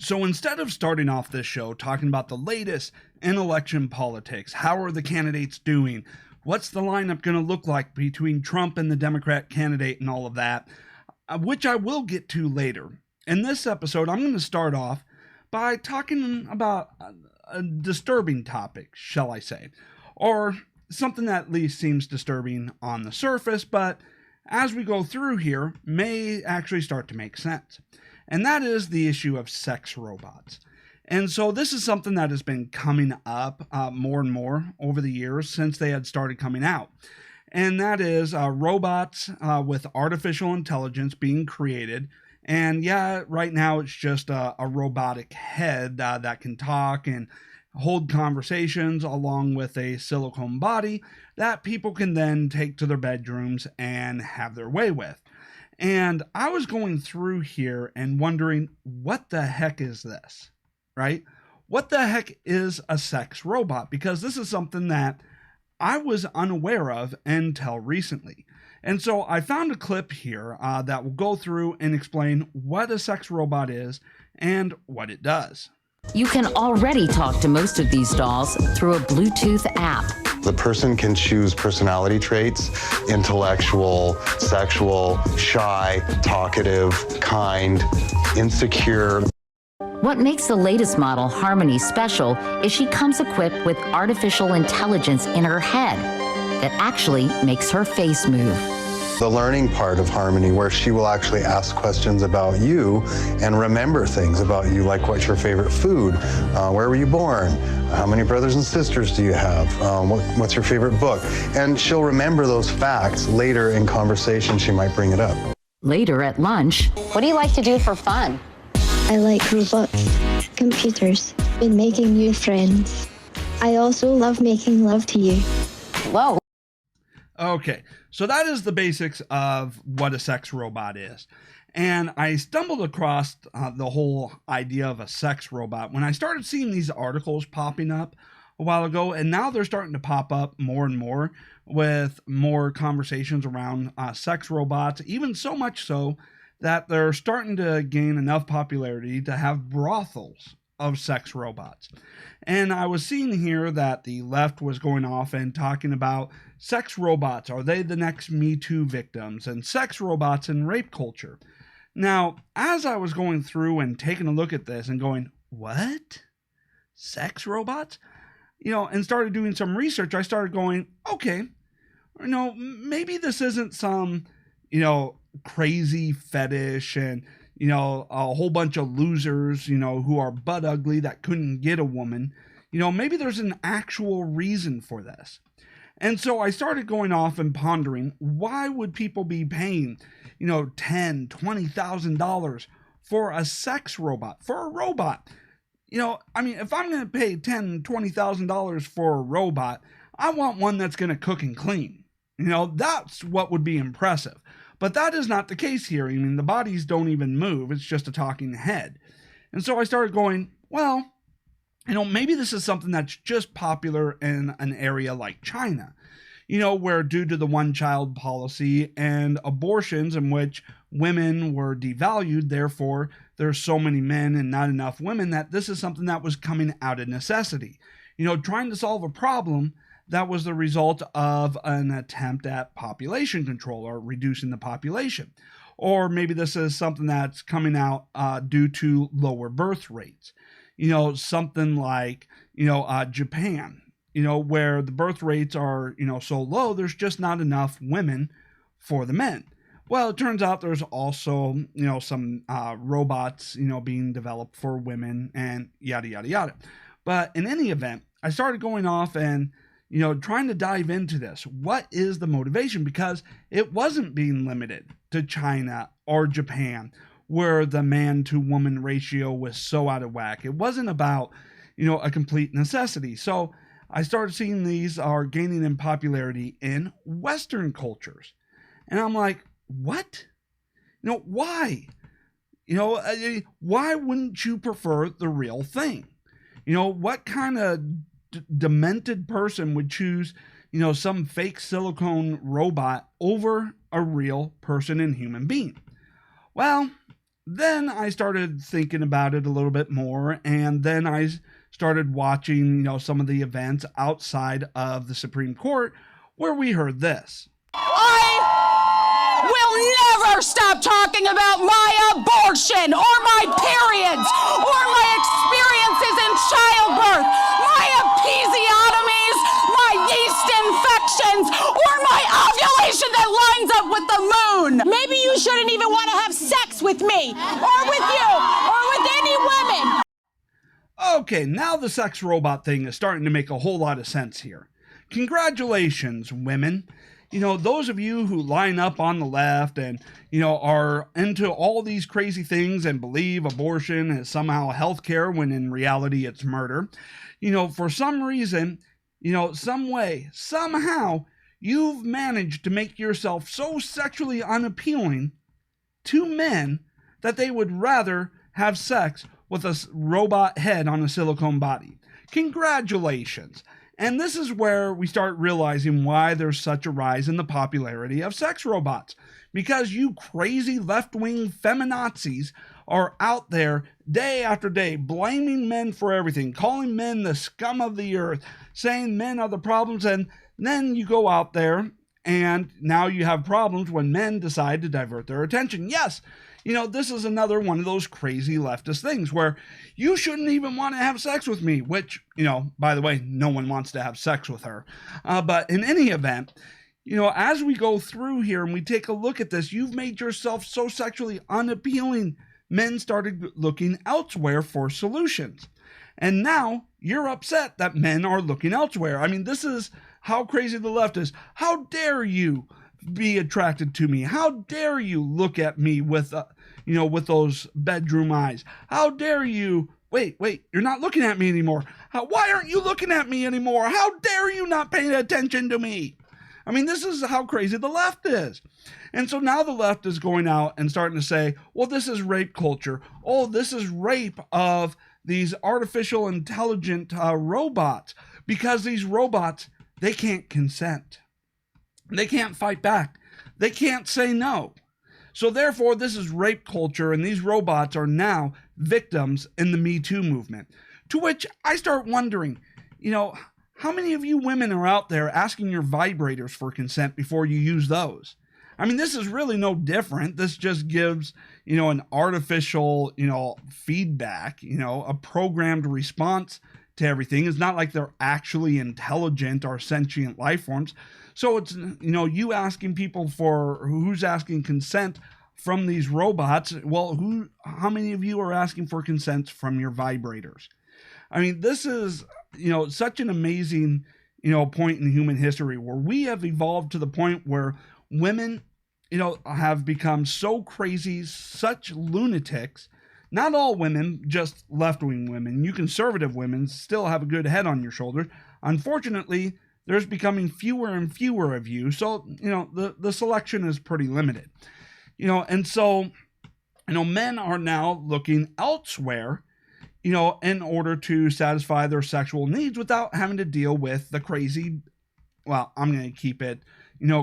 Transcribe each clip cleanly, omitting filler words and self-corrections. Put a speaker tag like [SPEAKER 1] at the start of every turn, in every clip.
[SPEAKER 1] So instead of starting off this show talking about the latest in election politics, how are the candidates doing? What's the lineup going to look like between Trump and the Democrat candidate and all of that, which I will get to later. In this episode, I'm going to start off by talking about a disturbing topic, shall I say, or something that at least seems disturbing on the surface, but as we go through here, may actually start to make sense. And that is the issue of sex robots. And so this is something that has been coming up more and more over the years since they had started coming out. And that is robots with artificial intelligence being created. And yeah, right now it's just a robotic head that can talk and hold conversations along with a silicone body that people can then take to their bedrooms and have their way with. And I was going through here and wondering, what the heck is this, right? What the heck is a sex robot? Because this is something that I was unaware of until recently. And so I found a clip here that will go through and explain what a sex robot is and what it does.
[SPEAKER 2] You can already talk to most of these dolls through a Bluetooth app.
[SPEAKER 3] The person can choose personality traits: intellectual, sexual, shy, talkative, kind, insecure.
[SPEAKER 2] What makes the latest model, Harmony, special is she comes equipped with artificial intelligence in her head that actually makes her face move.
[SPEAKER 3] The learning part of Harmony, where she will actually ask questions about you and remember things about you, like what's your favorite food, where were you born, how many brothers and sisters do you have, what's your favorite book, and she'll remember those facts. Later in conversation she might bring it up.
[SPEAKER 2] Later at lunch,
[SPEAKER 4] what do you like to do for fun?
[SPEAKER 5] I like robots, computers, and making new friends. I also love making love to you.
[SPEAKER 4] Whoa.
[SPEAKER 1] Okay, so that is the basics of what a sex robot is. And I stumbled across the whole idea of a sex robot when I started seeing these articles popping up a while ago, and now they're starting to pop up more and more with more conversations around sex robots, even so much so that they're starting to gain enough popularity to have brothels of sex robots. And I was seeing here that the left was going off and talking about sex robots. Are they the next Me Too victims? And sex robots in rape culture. Now, as I was going through and taking a look at this and going, what? Sex robots? And started doing some research, I started going, okay, maybe this isn't some, crazy fetish and a whole bunch of losers, who are butt ugly that couldn't get a woman. Maybe there's an actual reason for this. And so I started going off and pondering, why would people be paying, $10,000, $20,000 for a sex robot, for a robot? If I'm going to pay $10,000, $20,000 for a robot, I want one that's going to cook and clean. That's what would be impressive. But that is not the case here. The bodies don't even move. It's just a talking head. And so I started going, well, maybe this is something that's just popular in an area like China, where due to the one-child policy and abortions in which women were devalued, therefore there's so many men and not enough women, that this is something that was coming out of necessity. Trying to solve a problem that was the result of an attempt at population control or reducing the population. Or maybe this is something that's coming out due to lower birth rates. Something like, Japan, where the birth rates are, so low, there's just not enough women for the men. Well, it turns out there's also, some robots, being developed for women and yada, yada, yada. But in any event, I started going off and, trying to dive into this. What is the motivation? Because it wasn't being limited to China or Japan, where the man to woman ratio was so out of whack. It wasn't about, a complete necessity. So I started seeing these are gaining in popularity in Western cultures. And I'm like, what? Why? Why wouldn't you prefer the real thing? What kind of demented person would choose, some fake silicone robot over a real person and human being? Well, then I started thinking about it a little bit more, and then I started watching, some of the events outside of the Supreme Court where we heard this.
[SPEAKER 6] I will never stop talking about my abortion or my periods or my experiences in childbirth, my episiotomies, my yeast infections, or my ovulation that lines up with the moon. Maybe you shouldn't even want to have sex with me or with you or with any women.
[SPEAKER 1] Okay, now the sex robot thing is starting to make a whole lot of sense here. Congratulations, women. Those of you who line up on the left and, are into all these crazy things and believe abortion is somehow healthcare when in reality it's murder, for some reason, some way, somehow, you've managed to make yourself so sexually unappealing to men that they would rather have sex with a robot head on a silicone body. Congratulations. And this is where we start realizing why there's such a rise in the popularity of sex robots. Because you crazy left-wing feminazis are out there day after day blaming men for everything, calling men the scum of the earth, saying men are the problems, and then you go out there and now you have problems when men decide to divert their attention. Yes, this is another one of those crazy leftist things where you shouldn't even want to have sex with me, which, by the way, no one wants to have sex with her. But in any event, as we go through here and we take a look at this, you've made yourself so sexually unappealing, men started looking elsewhere for solutions. And now you're upset that men are looking elsewhere. I mean, this is how crazy the left is. How dare you be attracted to me? How dare you look at me with, with those bedroom eyes? How dare you? Wait, you're not looking at me anymore. Why aren't you looking at me anymore? How dare you not pay attention to me? I mean, this is how crazy the left is. And so now the left is going out and starting to say, well, this is rape culture. Oh, this is rape of these artificial intelligent robots, because these robots, they can't consent. They can't fight back. They can't say no. So therefore, this is rape culture, and these robots are now victims in the Me Too movement. To which I start wondering, how many of you women are out there asking your vibrators for consent before you use those? I mean, this is really no different. This just gives, an artificial, feedback, a programmed response to everything. It's not like they're actually intelligent or sentient life forms. So it's, you asking people for who's asking consent from these robots. Well, how many of you are asking for consent from your vibrators? I mean, this is, such an amazing, point in human history where we have evolved to the point where women, have become so crazy, such lunatics. Not all women, just left-wing women. You conservative women still have a good head on your shoulders. Unfortunately, there's becoming fewer and fewer of you. So, the selection is pretty limited. And so, men are now looking elsewhere, in order to satisfy their sexual needs without having to deal with the crazy, well, I'm going to keep it,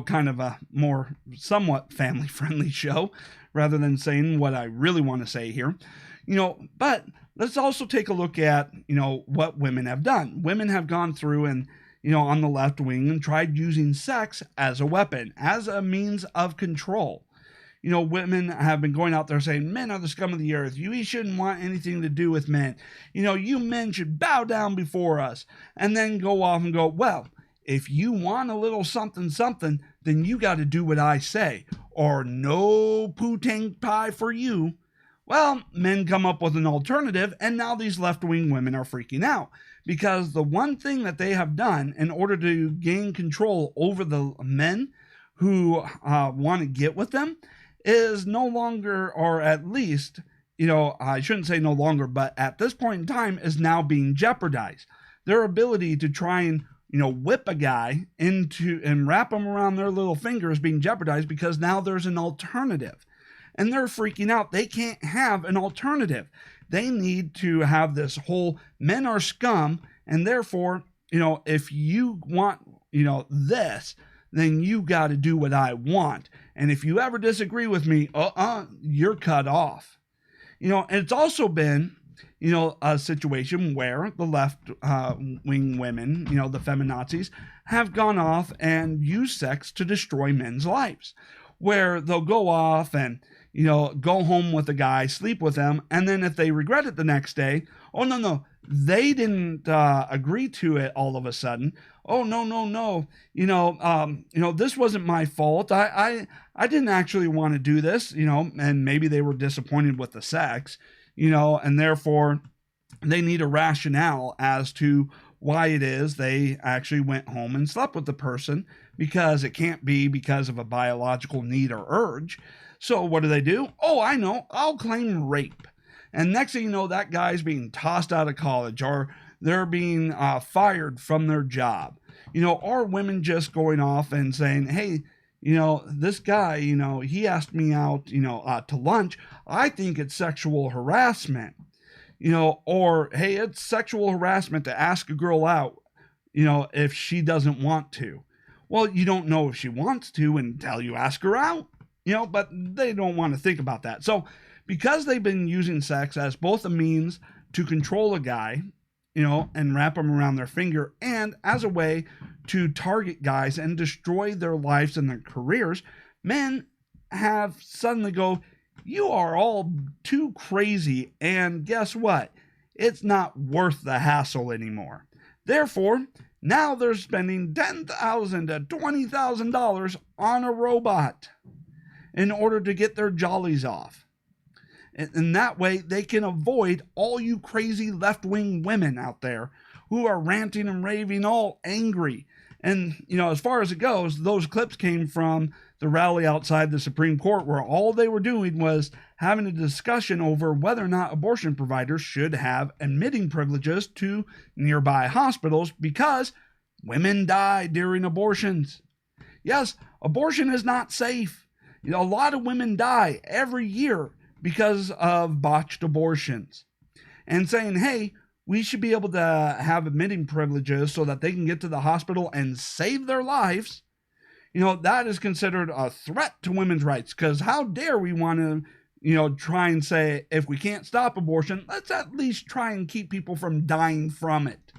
[SPEAKER 1] kind of a more somewhat family-friendly show rather than saying what I really want to say here. But let's also take a look at, what women have done. Women have gone through and, on the left wing and tried using sex as a weapon, as a means of control. Women have been going out there saying, men are the scum of the earth. You shouldn't want anything to do with men. You men should bow down before us. And then go off and go, well, if you want a little something, something, then you got to do what I say, or no poo-tang pie for you. Well, men come up with an alternative, and now these left-wing women are freaking out, because the one thing that they have done in order to gain control over the men who want to get with them is no longer, or at least, I shouldn't say no longer, but at this point in time is now being jeopardized. Their ability to try and whip a guy into and wrap him around their little finger is being jeopardized because now there's an alternative. And they're freaking out. They can't have an alternative. They need to have this whole men are scum, and therefore, if you want, this, then you got to do what I want. And if you ever disagree with me, you're cut off. And it's also been, a situation where the left wing women, the feminazis, have gone off and used sex to destroy men's lives, where they'll go off and, go home with a guy, sleep with them, and then if they regret it the next day, oh, no, they didn't agree to it all of a sudden. Oh, no, this wasn't my fault. I didn't actually want to do this, and maybe they were disappointed with the sex, and therefore they need a rationale as to why it is they actually went home and slept with the person, because it can't be because of a biological need or urge. So what do? Oh, I know, I'll claim rape. And next thing you know, that guy's being tossed out of college, or they're being fired from their job. Or women just going off and saying, hey, this guy, he asked me out, to lunch. I think it's sexual harassment. Or, hey, it's sexual harassment to ask a girl out, if she doesn't want to. Well, you don't know if she wants to until you ask her out, but they don't want to think about that. So because they've been using sex as both a means to control a guy, and wrap them around their finger, and as a way to target guys and destroy their lives and their careers, men have suddenly go, you are all too crazy, and guess what? It's not worth the hassle anymore. Therefore, now they're spending $10,000 to $20,000 on a robot in order to get their jollies off. And that way they can avoid all you crazy left-wing women out there who are ranting and raving, all angry. And, as far as it goes, those clips came from the rally outside the Supreme Court, where all they were doing was having a discussion over whether or not abortion providers should have admitting privileges to nearby hospitals because women die during abortions. Yes, abortion is not safe. A lot of women die every year because of botched abortions. And saying, hey, we should be able to have admitting privileges so that they can get to the hospital and save their lives, that is considered a threat to women's rights. Because how dare we want to, try and say, if we can't stop abortion, let's at least try and keep people from dying from it.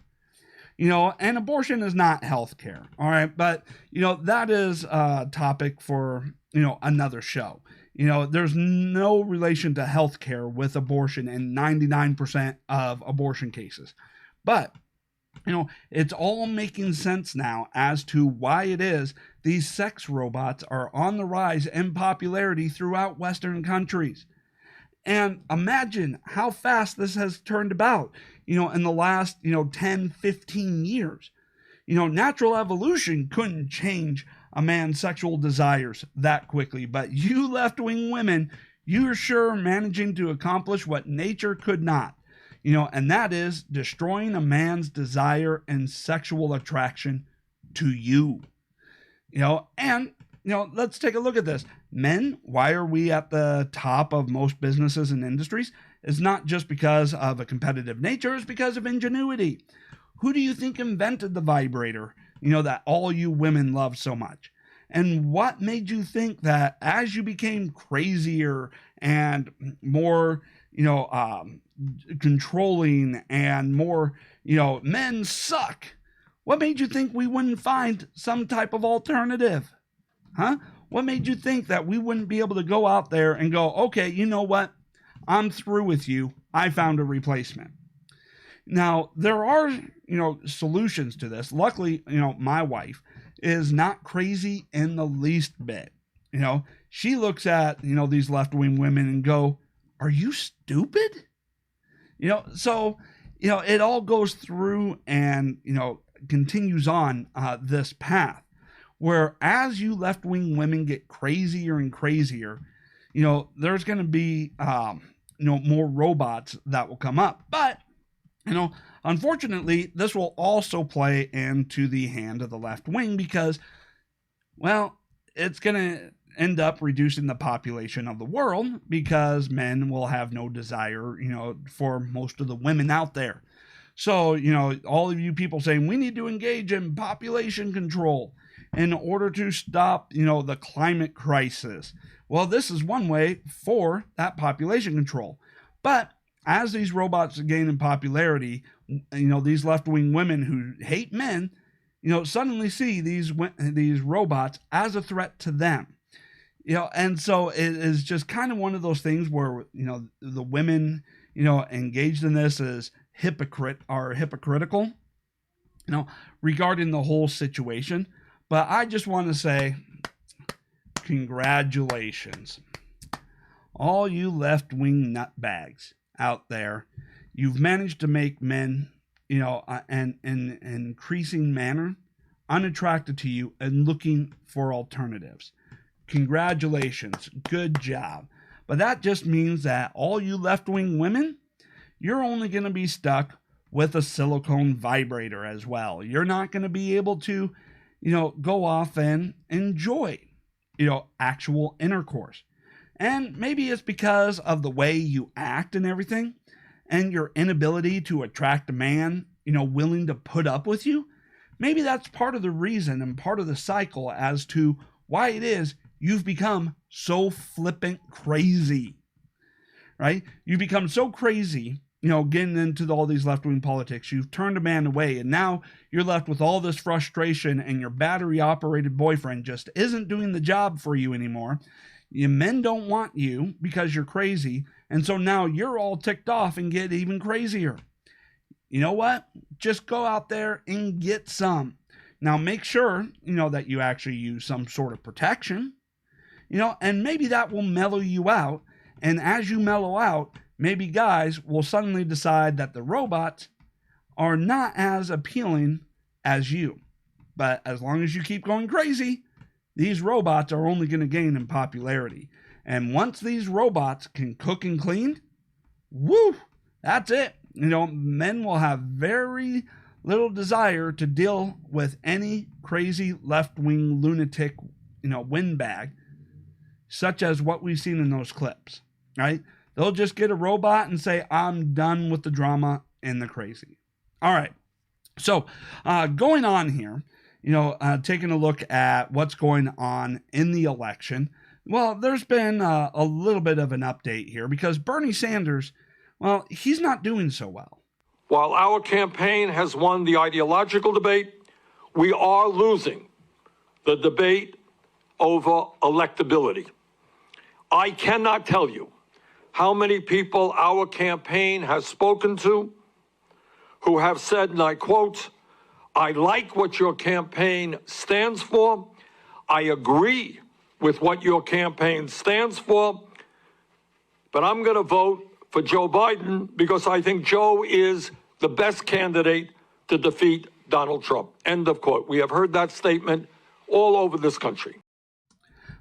[SPEAKER 1] And abortion is not health care. All right. But, that is a topic for, another show. There's no relation to healthcare with abortion in 99% of abortion cases. But, it's all making sense now as to why it is these sex robots are on the rise in popularity throughout Western countries. And imagine how fast this has turned about, in the last, 10, 15 years. Natural evolution couldn't change a man's sexual desires that quickly, but you left-wing women, you're sure managing to accomplish what nature could not, and that is destroying a man's desire and sexual attraction to you. Let's take a look at this. Men, why are we at the top of most businesses and industries? It's not just because of a competitive nature, it's because of ingenuity. Who do you think invented the vibrator, that all you women love so much? And what made you think that as you became crazier and more, controlling and more, men suck? What made you think we wouldn't find some type of alternative? Huh? What made you think that we wouldn't be able to go out there and go, okay, you know what? I'm through with you. I found a replacement. Now, there are, solutions to this. Luckily, my wife is not crazy in the least bit. She looks at, these left-wing women and go, are you stupid? So, it all goes through and, continues on this path where as you left-wing women get crazier and crazier, there's going to be, more robots that will come up. But, unfortunately, this will also play into the hand of the left wing because, well, it's going to end up reducing the population of the world because men will have no desire, for most of the women out there. So, all of you people saying we need to engage in population control in order to stop, the climate crisis. Well, this is one way for that population control. But as these robots gain in popularity, these left-wing women who hate men, suddenly see these robots as a threat to them. And so it is just kind of one of those things where, the women, engaged in this as hypocritical, regarding the whole situation. But I just want to say, congratulations. All you left-wing nutbags out there, you've managed to make men, in increasing manner, unattracted to you and looking for alternatives. Congratulations. Good job. But that just means that all you left-wing women, you're only going to be stuck with a silicone vibrator as well. You're not going to be able to, go off and enjoy, actual intercourse. And maybe it's because of the way you act and everything, and your inability to attract a man, willing to put up with you. Maybe that's part of the reason and part of the cycle as to why it is you've become so flippant crazy, right? You become so crazy, getting into all these left-wing politics. You've turned a man away, and now you're left with all this frustration, and your battery-operated boyfriend just isn't doing the job for you anymore. Your men don't want you because you're crazy, and so now you're all ticked off and get even crazier. You know what? Just go out there and get some. Now make sure, that you actually use some sort of protection, and maybe that will mellow you out. And as you mellow out, maybe guys will suddenly decide that the robots are not as appealing as you. But as long as you keep going crazy, these robots are only going to gain in popularity. And once these robots can cook and clean, woo, that's it. Men will have very little desire to deal with any crazy left-wing lunatic, windbag, such as what we've seen in those clips, right? They'll just get a robot and say, I'm done with the drama and the crazy. All right. So going on here, taking a look at what's going on in the election. Well, there's been a little bit of an update here because Bernie Sanders, well, he's not doing so well.
[SPEAKER 7] While our campaign has won the ideological debate, we are losing the debate over electability. I cannot tell you how many people our campaign has spoken to who have said, and I quote, I like what your campaign stands for. I agree with what your campaign stands for, but I'm going to vote for Joe Biden because I think Joe is the best candidate to defeat Donald Trump. End of quote. We have heard that statement all over this country.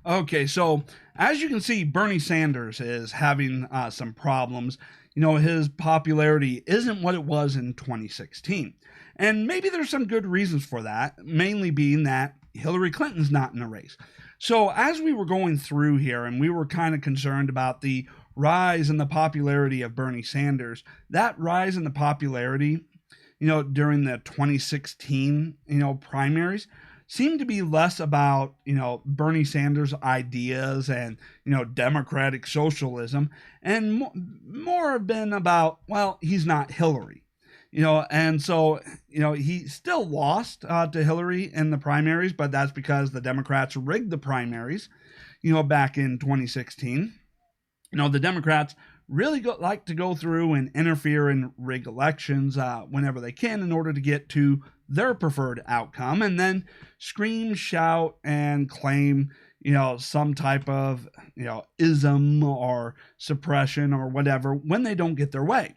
[SPEAKER 1] Okay, so as you can see, Bernie Sanders is having some problems. His popularity isn't what it was in 2016. And maybe there's some good reasons for that, mainly being that Hillary Clinton's not in the race. So as we were going through here and we were kind of concerned about the rise in the popularity of Bernie Sanders, that rise in the popularity, during the 2016, primaries, seemed to be less about, Bernie Sanders' ideas and, democratic socialism, and more have been about, well, he's not Hillary, and so, he still lost to Hillary in the primaries, but that's because the Democrats rigged the primaries, back in 2016. The Democrats really like to go through and interfere and rig elections whenever they can in order to get to their preferred outcome, and then scream, shout, and claim, some type of, ism or suppression or whatever when they don't get their way.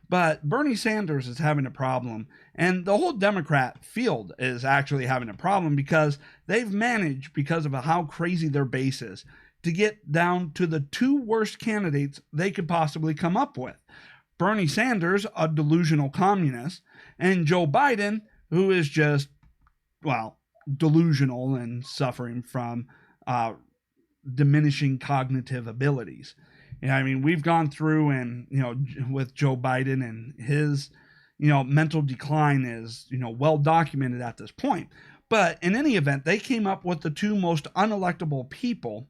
[SPEAKER 1] But Bernie Sanders is having a problem, and the whole Democrat field is actually having a problem because they've managed, because of how crazy their base is, to get down to the two worst candidates they could possibly come up with. Bernie Sanders, a delusional communist, and Joe Biden, who is just, well, delusional and suffering from diminishing cognitive abilities. We've gone through and, with Joe Biden and his, mental decline is, well documented at this point. But in any event, they came up with the two most unelectable people,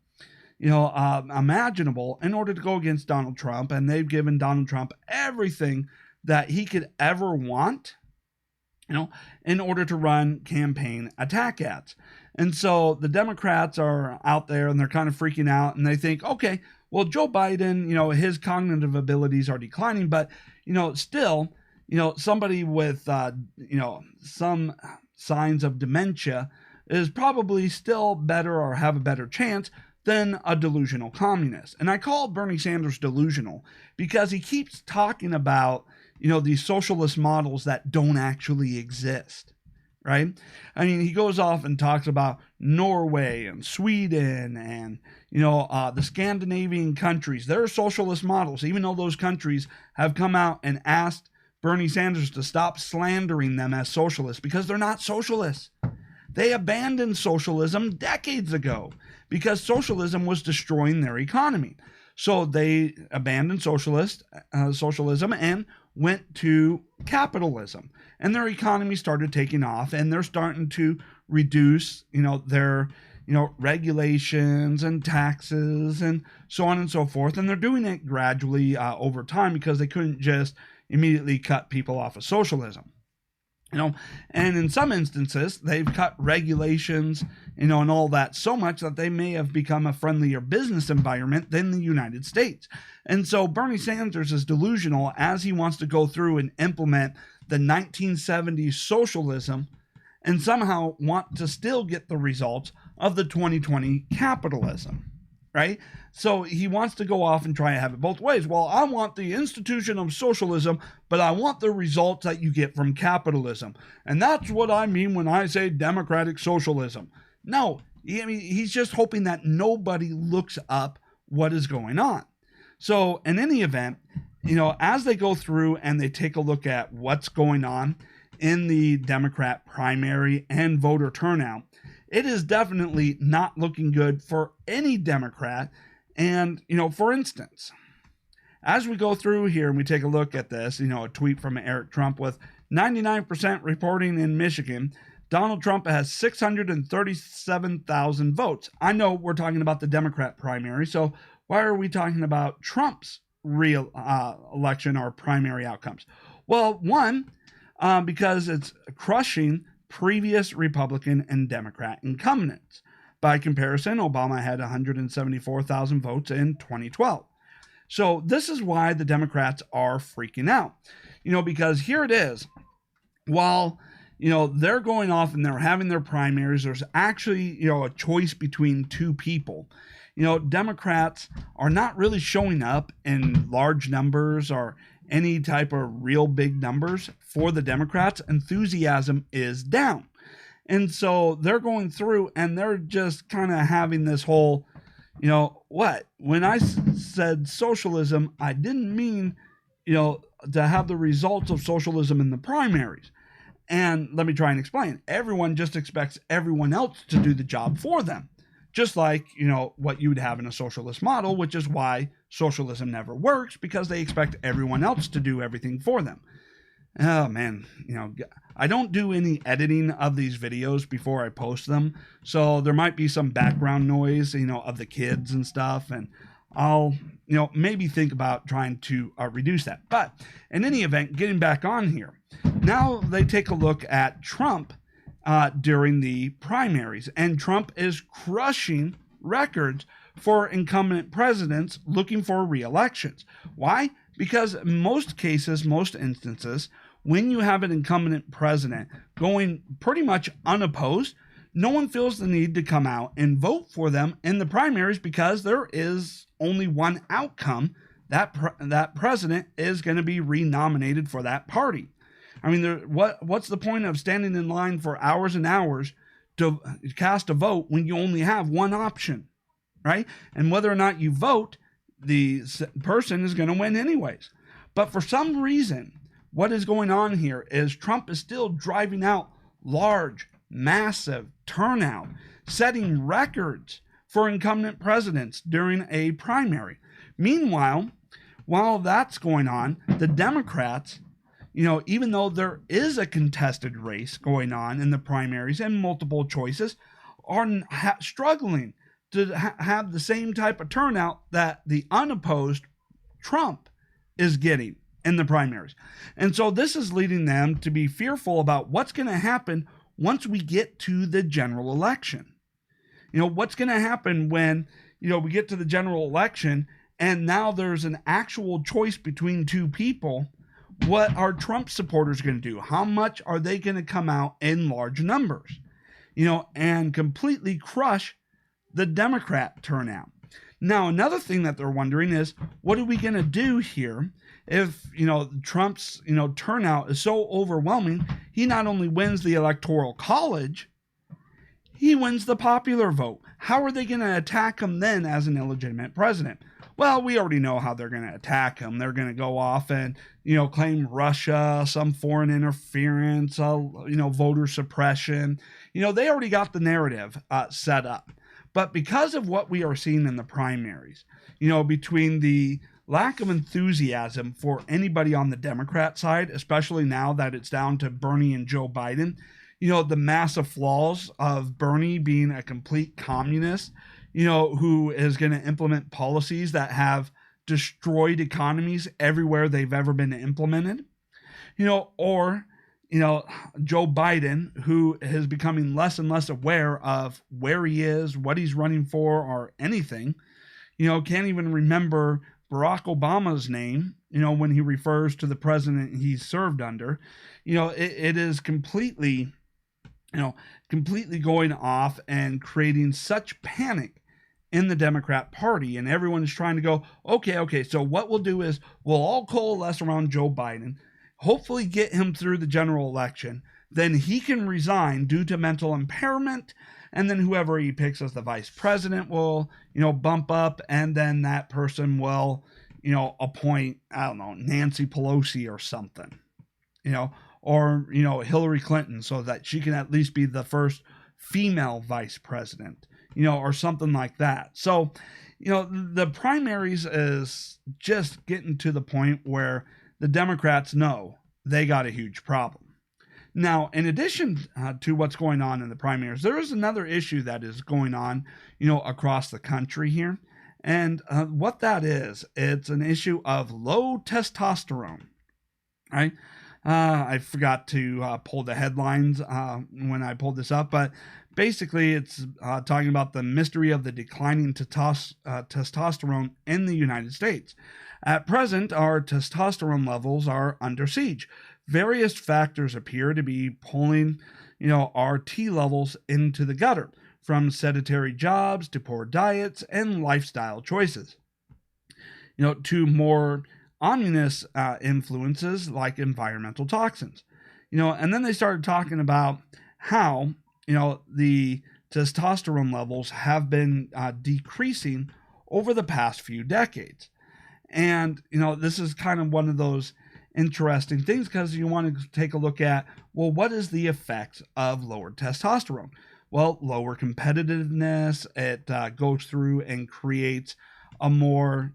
[SPEAKER 1] imaginable in order to go against Donald Trump. And they've given Donald Trump everything that he could ever want, in order to run campaign attack ads. And so the Democrats are out there and they're kind of freaking out, and they think, okay, well, Joe Biden, his cognitive abilities are declining, but, still, somebody with, some signs of dementia is probably still better or have a better chance than a delusional communist. And I call Bernie Sanders delusional because he keeps talking about, these socialist models that don't actually exist, right? I mean, he goes off and talks about Norway and Sweden and, the Scandinavian countries. They're socialist models, even though those countries have come out and asked Bernie Sanders to stop slandering them as socialists because they're not socialists. They abandoned socialism decades ago because socialism was destroying their economy. So they abandoned socialism and went to capitalism, and their economy started taking off, and they're starting to reduce, their, regulations and taxes and so on and so forth. And they're doing it gradually over time because they couldn't just immediately cut people off of socialism. And in some instances, they've cut regulations, and all that so much that they may have become a friendlier business environment than the United States. And so Bernie Sanders is delusional as he wants to go through and implement the 1970s socialism and somehow want to still get the results of the 2020 capitalism. Right? So he wants to go off and try and have it both ways. Well, I want the institution of socialism, but I want the results that you get from capitalism. And that's what I mean when I say democratic socialism. No, he's just hoping that nobody looks up what is going on. So in any event, as they go through and they take a look at what's going on in the Democrat primary and voter turnout, it is definitely not looking good for any Democrat. And, for instance, as we go through here and we take a look at this, a tweet from Eric Trump with 99% reporting in Michigan, Donald Trump has 637,000 votes. I know we're talking about the Democrat primary, so why are we talking about Trump's real election or primary outcomes? Well, one, because it's crushing previous Republican and Democrat incumbents. By comparison, Obama had 174,000 votes in 2012. So this is why the Democrats are freaking out, because here it is. While, they're going off and they're having their primaries, there's actually, a choice between two people. Democrats are not really showing up in large numbers or any type of real big numbers for the Democrats. Enthusiasm is down. And so they're going through and they're just kind of having this whole, when I said socialism, I didn't mean, to have the results of socialism in the primaries. And let me try and explain. Everyone just expects everyone else to do the job for them. Just like, what you would have in a socialist model, which is why socialism never works, because they expect everyone else to do everything for them. Oh, man, I don't do any editing of these videos before I post them. So there might be some background noise, of the kids and stuff. And I'll, maybe think about trying to reduce that. But in any event, getting back on here, now they take a look at Trump during the primaries, and Trump is crushing records for incumbent presidents looking for re-elections. Why? Because in most cases, most instances, when you have an incumbent president going pretty much unopposed, no one feels the need to come out and vote for them in the primaries because there is only one outcome. That president is going to be renominated for that party. I mean, what's the point of standing in line for hours and hours to cast a vote when you only have one option, right? And whether or not you vote, the person is going to win anyways. But for some reason, what is going on here is Trump is still driving out large, massive turnout, setting records for incumbent presidents during a primary. Meanwhile, while that's going on, the Democrats, even though there is a contested race going on in the primaries and multiple choices, are struggling to have the same type of turnout that the unopposed Trump is getting in the primaries. And so this is leading them to be fearful about what's going to happen once we get to the general election. What's going to happen when, we get to the general election and now there's an actual choice between two people. What are Trump supporters going to do? How much are they going to come out in large numbers, and completely crush the Democrat turnout? Now, another thing that they're wondering is, what are we going to do here if, Trump's, turnout is so overwhelming? He not only wins the Electoral College, he wins the popular vote. How are they going to attack him then as an illegitimate president? Well, we already know how they're going to attack him. They're going to go off and, claim Russia, some foreign interference, voter suppression. They already got the narrative set up. But because of what we are seeing in the primaries, between the lack of enthusiasm for anybody on the Democrat side, especially now that it's down to Bernie and Joe Biden, the massive flaws of Bernie being a complete communist, who is going to implement policies that have destroyed economies everywhere they've ever been implemented, or Joe Biden, who is becoming less and less aware of where he is, what he's running for, or anything, can't even remember Barack Obama's name, when he refers to the president he served under. It is completely going off and creating such panic in the Democrat Party, and everyone's trying to go, okay, so what we'll do is we'll all coalesce around Joe Biden, hopefully get him through the general election, then he can resign due to mental impairment, and then whoever he picks as the vice president will, bump up, and then that person will, appoint, I don't know, Nancy Pelosi or something, or, Hillary Clinton, so that she can at least be the first female vice president, or something like that. So, the primaries is just getting to the point where the Democrats know they got a huge problem. Now, in addition to what's going on in the primaries, there is another issue that is going on, across the country here. And what that is, it's an issue of low testosterone, right? I forgot to pull the headlines when I pulled this up, but basically it's talking about the mystery of the declining testosterone in the United States. At present, our testosterone levels are under siege. Various factors appear to be pulling, our T levels into the gutter, from sedentary jobs to poor diets and lifestyle choices, to more ominous influences like environmental toxins, and then they started talking about how, the testosterone levels have been decreasing over the past few decades. And, this is kind of one of those interesting things because you want to take a look at, well, what is the effect of lower testosterone? Well, lower competitiveness, it goes through and creates a more,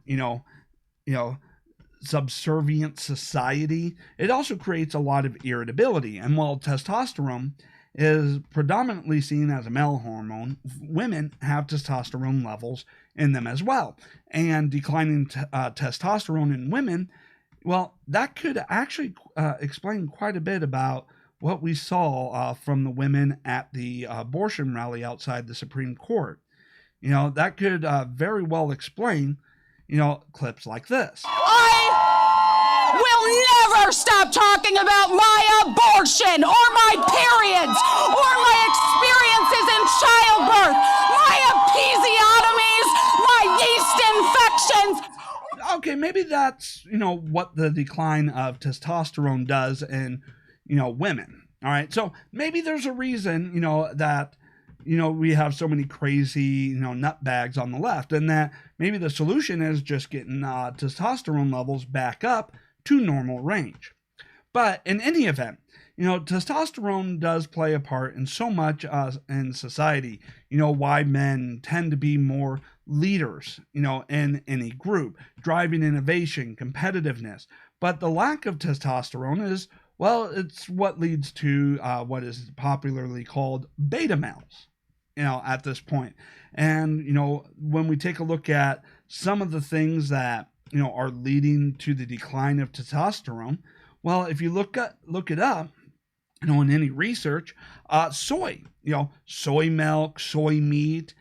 [SPEAKER 1] subservient society. It also creates a lot of irritability. And while testosterone is predominantly seen as a male hormone, women have testosterone levels in them as well. And declining testosterone in women, well, that could actually explain quite a bit about what we saw from the women at the abortion rally outside the Supreme Court. That could very well explain, clips like this.
[SPEAKER 6] I will never stop talking about my abortion or my periods or my experiences in childbirth, my episiotomies, my yeast infections.
[SPEAKER 1] Okay, maybe that's, what the decline of testosterone does in, women. All right. So maybe there's a reason, that, we have so many crazy, nutbags on the left, and that maybe the solution is just getting testosterone levels back up to normal range. But in any event, testosterone does play a part in so much in society, why men tend to be more leaders, in any group, driving innovation, competitiveness. But the lack of testosterone is, well, it's what leads to what is popularly called beta males, at this point. And, when we take a look at some of the things that, are leading to the decline of testosterone, well, if you look it up, in any research, soy milk, soy meat,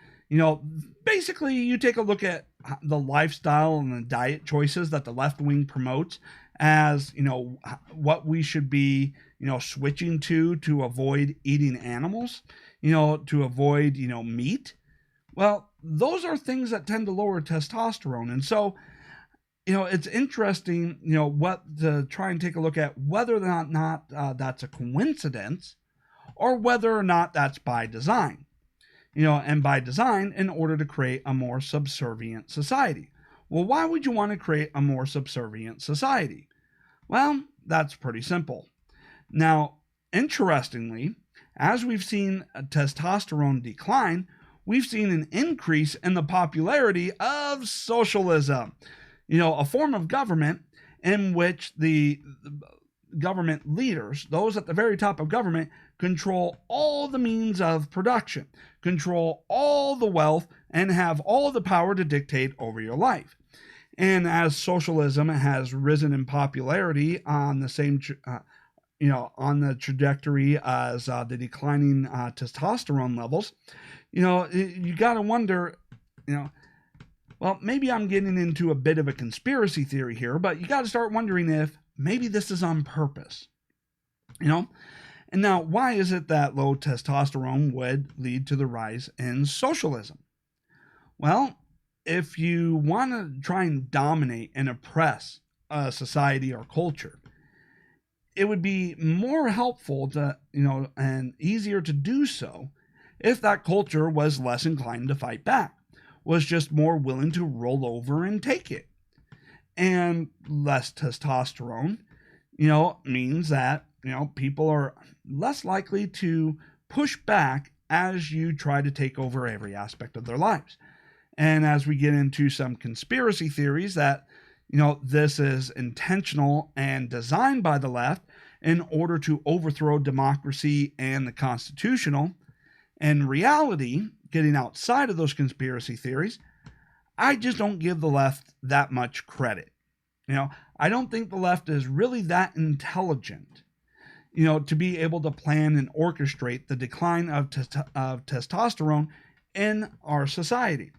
[SPEAKER 1] basically you take a look at the lifestyle and the diet choices that the left wing promotes as, what we should be, switching to avoid eating animals, to avoid, meat. Well, those are things that tend to lower testosterone. And so, it's interesting, what to try and take a look at whether or not that's a coincidence or whether or not that's by design, and by design in order to create a more subservient society. Well, why would you want to create a more subservient society? Well, that's pretty simple. Now, interestingly, as we've seen testosterone decline, we've seen an increase in the popularity of socialism. A form of government in which the government leaders, those at the very top of government, control all the means of production, control all the wealth, and have all the power to dictate over your life. And as socialism has risen in popularity on the same, on the trajectory as the declining testosterone levels, you got to wonder, well, maybe I'm getting into a bit of a conspiracy theory here, but you got to start wondering if maybe this is on purpose, And now, why is it that low testosterone would lead to the rise in socialism? Well, if you want to try and dominate and oppress a society or culture, it would be more helpful to, and easier to do so if that culture was less inclined to fight back, was just more willing to roll over and take it. And less testosterone, means that, people are less likely to push back as you try to take over every aspect of their lives. And as we get into some conspiracy theories that, this is intentional and designed by the left in order to overthrow democracy and the constitutional, in reality, getting outside of those conspiracy theories, I just don't give the left that much credit. I don't think the left is really that intelligent, to be able to plan and orchestrate the decline of testosterone in our society.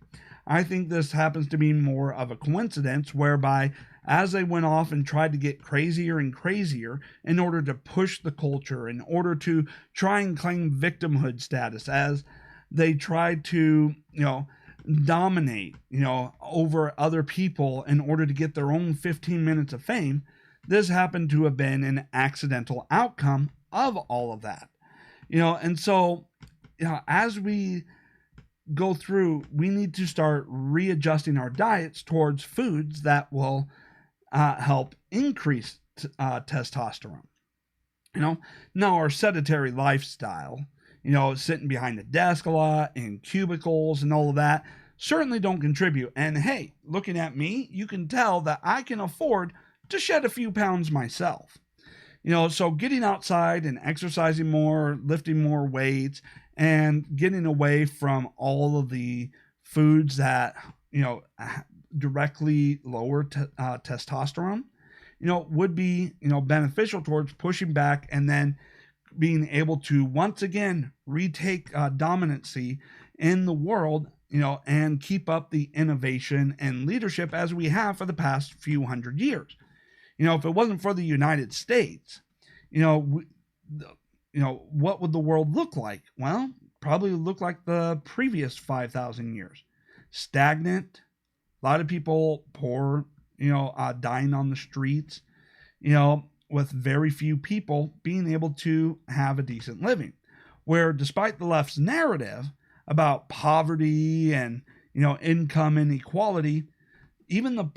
[SPEAKER 1] I think this happens to be more of a coincidence whereby as they went off and tried to get crazier and crazier in order to push the culture, in order to try and claim victimhood status, as they tried to, dominate, over other people in order to get their own 15 minutes of fame, this happened to have been an accidental outcome of all of that. And so, as we go through, we need to start readjusting our diets towards foods that will help increase testosterone. Now our sedentary lifestyle, sitting behind a desk a lot in cubicles and all of that, certainly don't contribute. And hey, looking at me, you can tell that I can afford to shed a few pounds myself. So getting outside and exercising more, lifting more weights, and getting away from all of the foods that, directly lower testosterone, would be, beneficial towards pushing back and then being able to once again retake dominancy in the world, and keep up the innovation and leadership as we have for the past few hundred years. If it wasn't for the United States, what would the world look like? Well, probably look like the previous 5,000 years. Stagnant, a lot of people poor, dying on the streets, with very few people being able to have a decent living. Where despite the left's narrative about poverty and, income inequality, even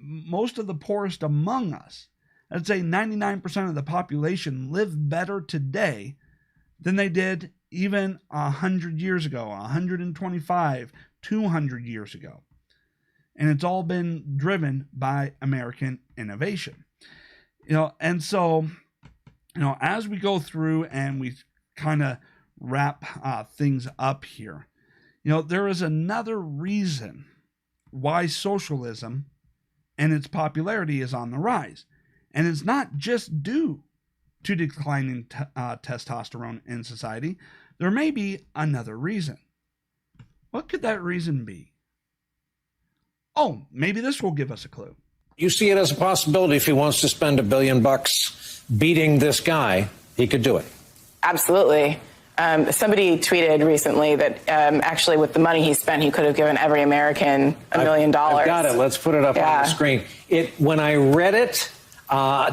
[SPEAKER 1] most of the poorest among us, I'd say 99% of the population live better today than they did even 100 years ago, 125, 200 years ago. And it's all been driven by American innovation. And so, as we go through and we kind of wrap things up here. There is another reason why socialism and its popularity is on the rise. And it's not just due to declining testosterone in society. There may be another reason. What could that reason be? Oh, maybe this will give us a clue.
[SPEAKER 8] You see it as a possibility if he wants to spend $1 billion beating this guy, he could do it.
[SPEAKER 9] Absolutely. Somebody tweeted recently that actually with the money he spent, he could have given every American $1 million.
[SPEAKER 8] I've got it. Let's put it up on the screen. When I read it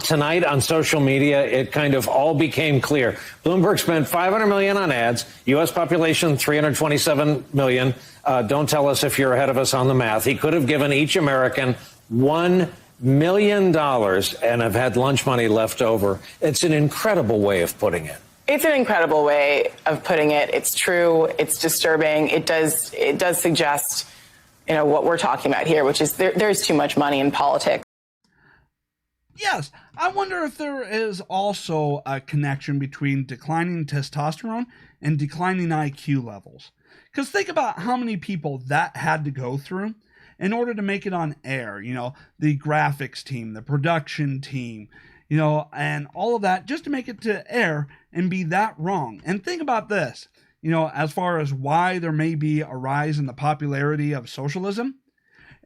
[SPEAKER 8] tonight on social media, it kind of all became clear. Bloomberg spent $500 million on ads. U.S. population 327 million. Don't tell us if you're ahead of us on the math. He could have given each American $1 million and have had lunch money left over. It's an incredible way of putting it.
[SPEAKER 9] It's an incredible way of putting it. It's true. It's disturbing. It does suggest, what we're talking about here, which is there's too much money in politics.
[SPEAKER 1] Yes, I wonder if there is also a connection between declining testosterone and declining IQ levels. Because think about how many people that had to go through in order to make it on air. The graphics team, the production team, and all of that just to make it to air and be that wrong. And think about this, as far as why there may be a rise in the popularity of socialism.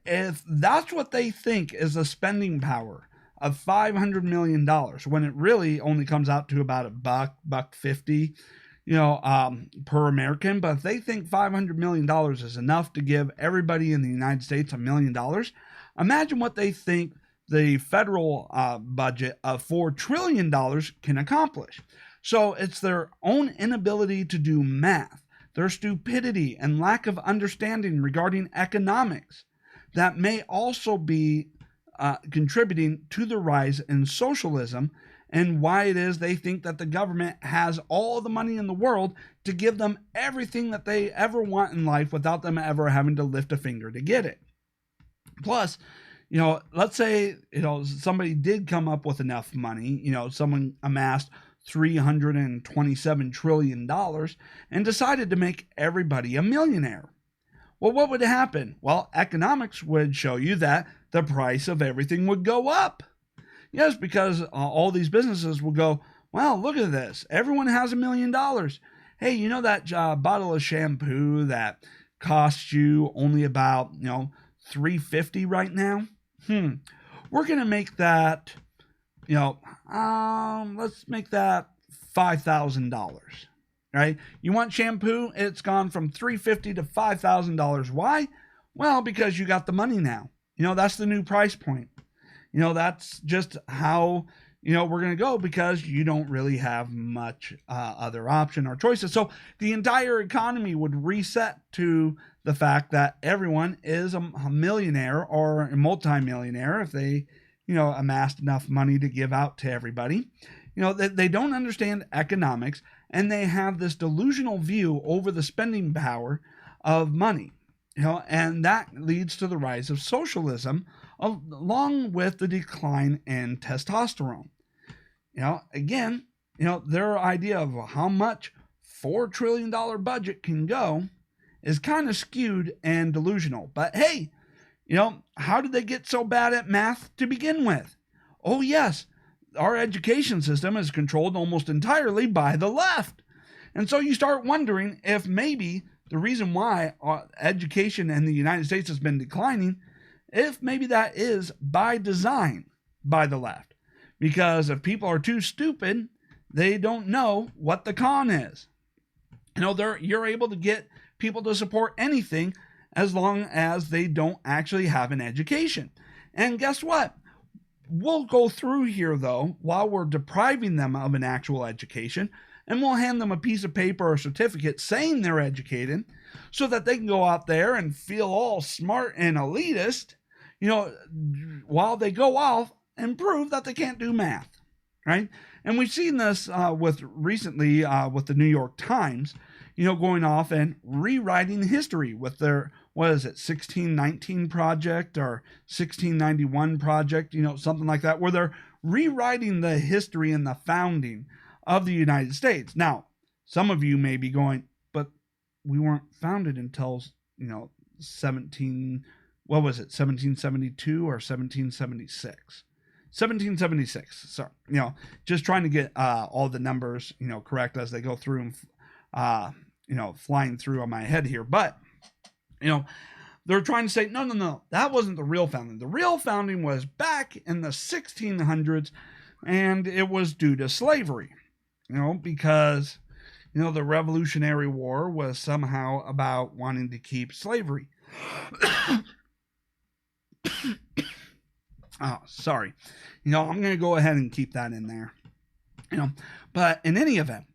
[SPEAKER 1] If that's what they think is the spending power of $500 million, when it really only comes out to about $1.50, per American. But if they think $500 million is enough to give everybody in the United States $1 million, imagine what they think the federal budget of $4 trillion can accomplish. So it's their own inability to do math, their stupidity and lack of understanding regarding economics that may also be contributing to the rise in socialism and why it is they think that the government has all the money in the world to give them everything that they ever want in life without them ever having to lift a finger to get it. Plus, let's say, somebody did come up with enough money, someone amassed $327 trillion and decided to make everybody a millionaire. Well, what would happen? Well, economics would show you that the price of everything would go up. Yes, because all these businesses will go, well, look at this. Everyone has $1 million. Hey, that bottle of shampoo that costs you only about, $3.50 right now? We're going to make that, let's make that $5,000, right? You want shampoo? It's gone from $3.50 to $5,000. Why? Well, because you got the money now. That's the new price point. That's just how, we're going to go because you don't really have much other option or choices. So the entire economy would reset to the fact that everyone is a millionaire or a multimillionaire if they, amassed enough money to give out to everybody. They don't understand economics and they have this delusional view over the spending power of money. And that leads to the rise of socialism along with the decline in testosterone. Again, their idea of how much $4 trillion budget can go is kind of skewed and delusional. But hey, how did they get so bad at math to begin with? Oh yes, our education system is controlled almost entirely by the left. And so you start wondering if maybe the reason why education in the United States has been declining, if maybe that is by design by the left. Because if people are too stupid, they don't know what the con is. You're able to get people to support anything as long as they don't actually have an education. And guess what? We'll go through here, though, while we're depriving them of an actual education, and we'll hand them a piece of paper or certificate saying they're educated so that they can go out there and feel all smart and elitist, while they go off and prove that they can't do math, right? And we've seen this recently with the New York Times, going off and rewriting history with their, 1619 project or 1691 project, something like that, where they're rewriting the history and the founding of the United States. Now, some of you may be going, but we weren't founded until, 1772 or 1776? 1776. So, just trying to get all the numbers, correct as they go through and, flying through on my head here. But, they're trying to say, no, that wasn't the real founding. The real founding was back in the 1600s, and it was due to slavery, because, the Revolutionary War was somehow about wanting to keep slavery. Oh, sorry. I'm going to go ahead and keep that in there. But in any event,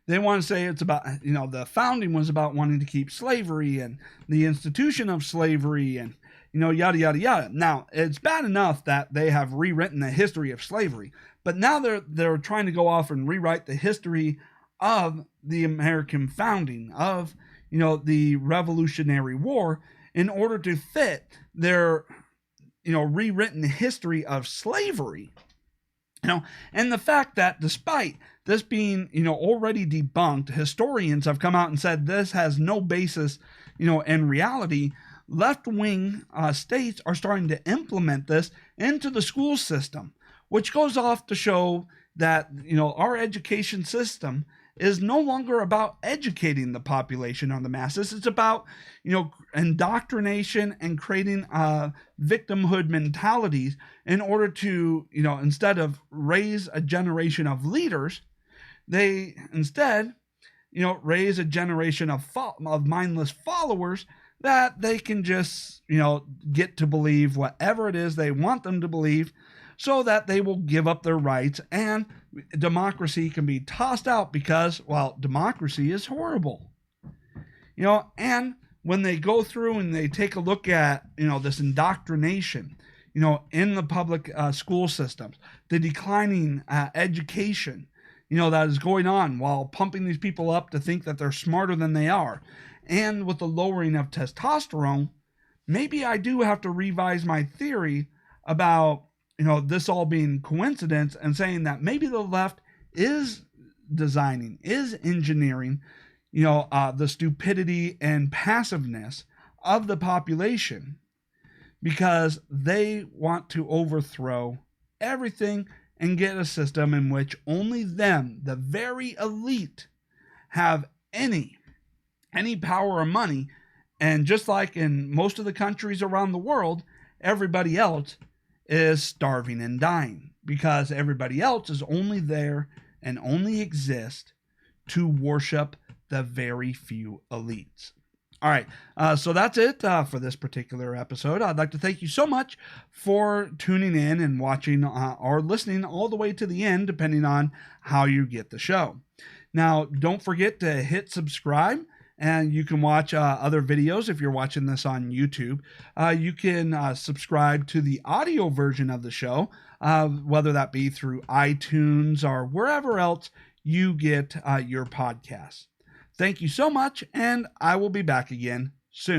[SPEAKER 1] they want to say it's about, the founding was about wanting to keep slavery and the institution of slavery and, yada, yada, yada. Now, it's bad enough that they have rewritten the history of slavery, but now they're trying to go off and rewrite the history of the American founding, of, the Revolutionary War, in order to fit their, rewritten history of slavery. And the fact that despite this being, already debunked, historians have come out and said this has no basis, in reality. Left-wing states are starting to implement this into the school system, which goes off to show that, our education system is no longer about educating the population or the masses. It's about, indoctrination and creating victimhood mentalities in order to, instead of raise a generation of leaders, they instead, raise a generation of mindless followers that they can just, get to believe whatever it is they want them to believe, so that they will give up their rights and democracy can be tossed out because, well, democracy is horrible. And when they go through and they take a look at, this indoctrination, in the public school systems, the declining education, that is going on while pumping these people up to think that they're smarter than they are, and with the lowering of testosterone, maybe I do have to revise my theory about, this all being coincidence, and saying that maybe the left is designing, is engineering, the stupidity and passiveness of the population, because they want to overthrow everything and get a system in which only them, the very elite, have any power or money. And just like in most of the countries around the world, everybody else is starving and dying, because everybody else is only there and only exist to worship the very few elites. All right, so that's it for this particular episode. I'd like to thank you so much for tuning in and watching or listening all the way to the end, depending on how you get the show. Now, don't forget to hit subscribe, and you can watch other videos if you're watching this on YouTube. You can subscribe to the audio version of the show, whether that be through iTunes or wherever else you get your podcasts. Thank you so much, and I will be back again soon.